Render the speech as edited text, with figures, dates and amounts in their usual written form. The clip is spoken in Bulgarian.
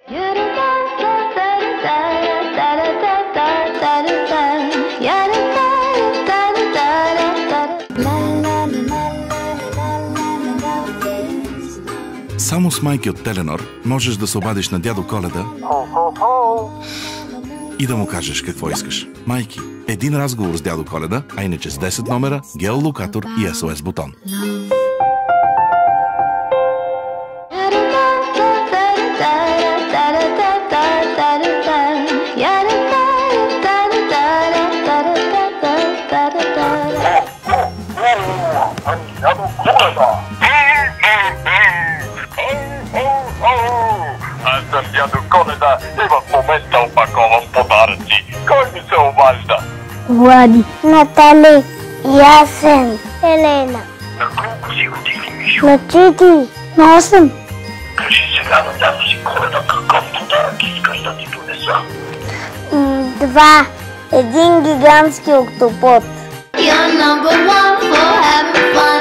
Само с майки от Теленор можеш да се обадиш на дядо Коледа и да му кажеш какво искаш. Майки, един разговор с дядо Коледа, а иначе с 10 номера, геолокатор и SOS бутон. Аз съм дядо Коледа и в момента опаковам подаръци. Кой ми се обажда? Влади, Натали, Ясен, Елена. На колко си години, Мишо? На 4, на 8. Кажи сега на дядо си Коледа какъв подарък искаш да ти донеса. 2. Един гигантски октопод. You're number one for having fun.